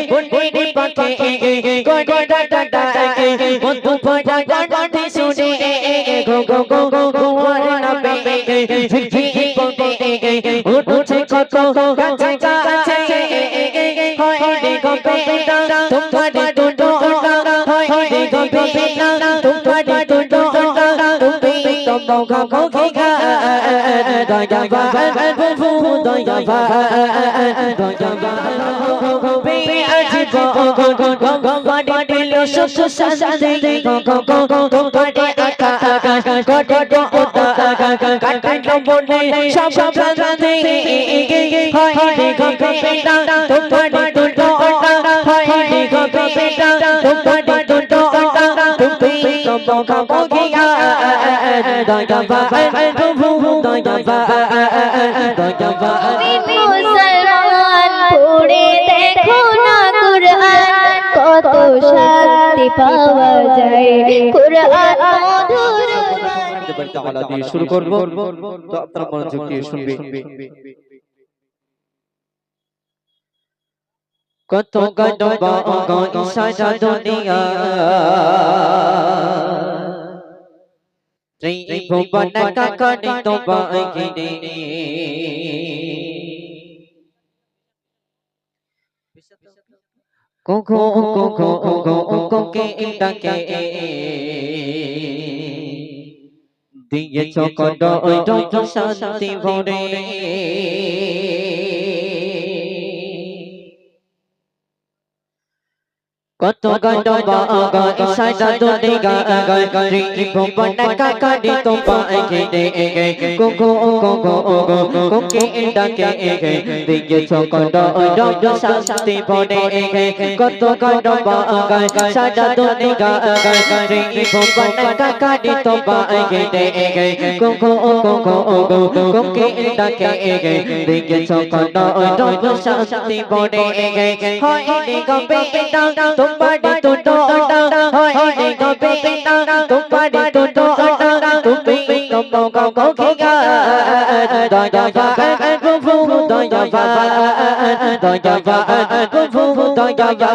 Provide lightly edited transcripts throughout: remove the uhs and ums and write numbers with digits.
বুন্ডি পাখি Cody data ডাকে বন্ধু পড়া গানটি শুনে গো গো গো গো গোয়ার নামে ঝিঝি বলতে উঠছে কত কাছে কাছে হয় রে গো বেটা তোমারে দুটো হয় রে গো বেটা তোমারে দুটো তুমি তো মগা মগা দয়া বা প্রভু দয়া বা দয়া বা তোমারে দিল সুখ শান্তি তোমারে আকাশ গড়ে ওটা কাটালো বনে সব শান্তি হয় রে গো বেটা তোমারে দুটো হয় রে গো বেটা তোমারে দুটো তুমি তো মগা মগা দয়া বা প্রভু দয়া বা দয়া বা মুসলমান পড়ে দেখো না কুরআন কত শান্তি পাওয়া যায় কুরআন মধুর তাআলা দিয়ে শুরু করব তো আপনারা মনোযোগ দিয়ে শুনবেন কত গডবা সারা দুনিয়া এই ভুবন কাকনি তো বাগিনে কোকো কোকো কোকো কে ডাকে দিয়েছো কত ওই তো শান্তি ভরে কত গডবা সারা দুনিয়া রে ভুবন কাকনি তো বাগিনে কোকো কোকো কোকে ডাকে দিয়েছো কত ওই তো শান্তি ভরে কত গডবা সারা দুনিয়া রে ভুবন কাকনি তো বাগিনে কোকো কোকো কোকে ডাকে দিয়েছো কত ওই তো শান্তি ভরে হয় রে গো বেটা তোমারে দুটো হয় রে গো বেটা তোমারে দুটো তুমি তো মগা মগা দয়া বা প্রভু দয়া বা দয়া বা প্রভু দয়া বা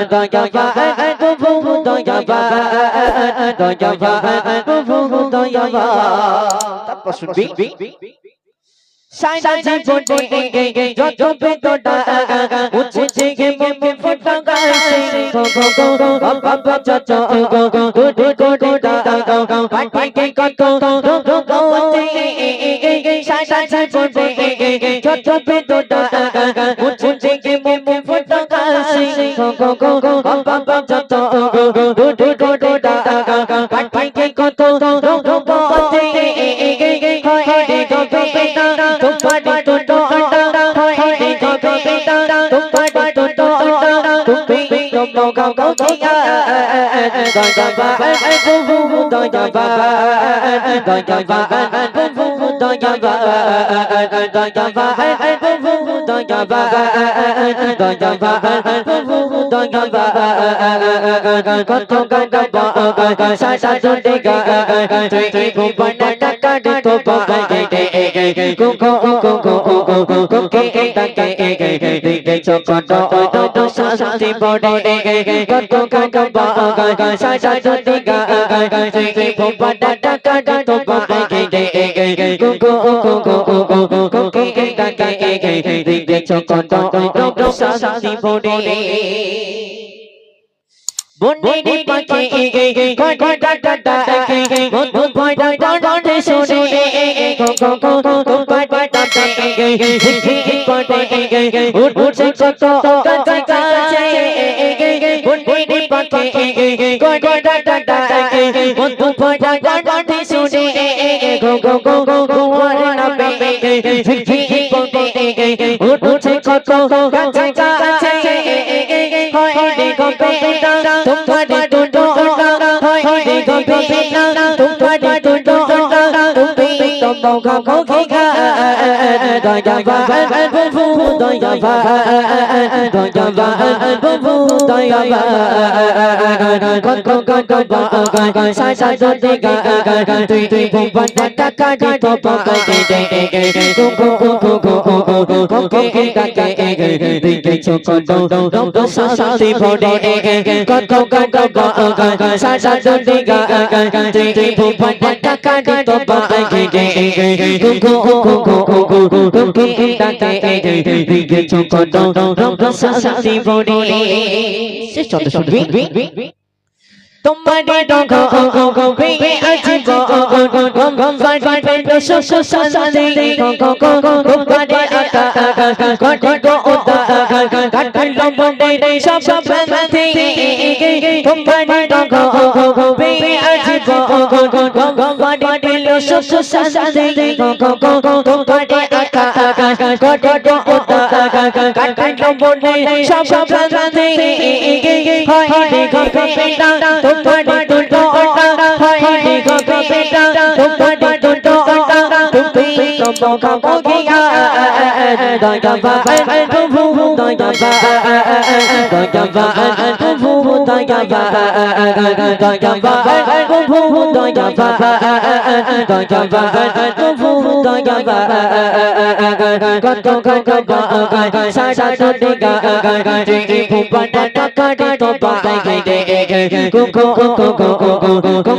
দয়া বা প্রভু দয়া বা দয়া বা প্রভু দয়া বা তারপর শুনবি সাইনা জীবনে যত বেদনা উঠছে জেগে মমে ফোটা গাছে গো গো গো বাবা চাচা গো গো গো গো গো পাটি কত গো গো সাইনা জীবনে যত বেদনা উঠছে জেগে মমে ফোটা গাছে গো গো গো বাবা চাচা গো গো গো পাটি কত গো গো হয় রে গো বেটা তোমারে দুটো হয় রে গো বেটা তোমারে দুটো তুমি তো মগা মগা দয়া বা প্রভু দয়া বা দয়া বা প্রভু দয়া বা দয়া বা প্রভু দয়া বা দয়া বা প্রভু দয়া বা কত গডবা সারা দুনিয়া তুই ভুবন কাকনি তো বাগিনে কোকো কোকো কোকে ডাকে দিয়েছো কত ওই তো শান্তি ভরে কত গডবা সারা দুনিয়া তুই ভুবন কাকনি তো বাগিনে কোকো কোকো কোকে ডাকে দিয়েছো কত ওই তো শান্তি ভরে বুন্ডি পাখি কোডি ডাটা ডাকে বন্ধু পড়া গানটি শুনে গো গো গো গোপাল ডাকে ঝিঝি বলতে উঠছে কত কাছে কাছে বুন্ডি পাখি কোডি ডাটা ডাকে বন্ধু পড়া গানটি শুনে গো গো গো গোয়ার নামে ঝিঝি বলতে উঠছে কত কাছে কাছে হয় রে গো বেটা তোমারে দুটো হয় রে গো বেটা তোমারে দুটো তুমি তো মগা মগা তোমারে ডগ বে আজিব বাড়ি শশ সাদে তোমারে আকা কটে গো ওতা কাটলো বড়ে সব প্রান্তে তোমারে ডগ বে আজিব বাড়ি শশ সাদে তোমারে আকা কটে গো ওতা কাটলো বড়ে সব প্রান্তে হয় রে গো বেটা তোমারে দুটো ওটা হয় রে গো বেটা তোমারে দুটো ওটা তুমি তো বকা গিয়া দয়া বা প্রভু দয়া বা প্রভু দয়া বা প্রভু দয়া বা প্রভু দয়া বা কত কত সারা তোতে গা ভুবনা টাকা তো বাই গে গো গো গো গো গো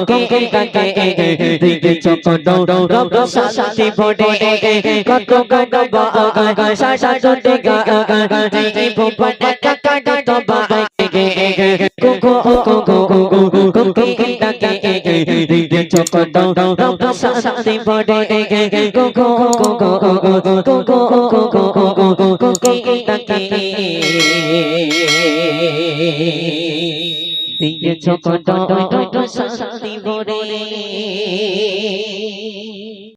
দিকে চোখ দৌ রব শান্তি বড়ে কত কত সারা তোতে গা ভুবনা টাকা তো বাই গে গো গো গো গো দিকে চোখ দৌ রব শান্তি বড়ে গো গো গো দিয়েছো কত শান্তি ভরে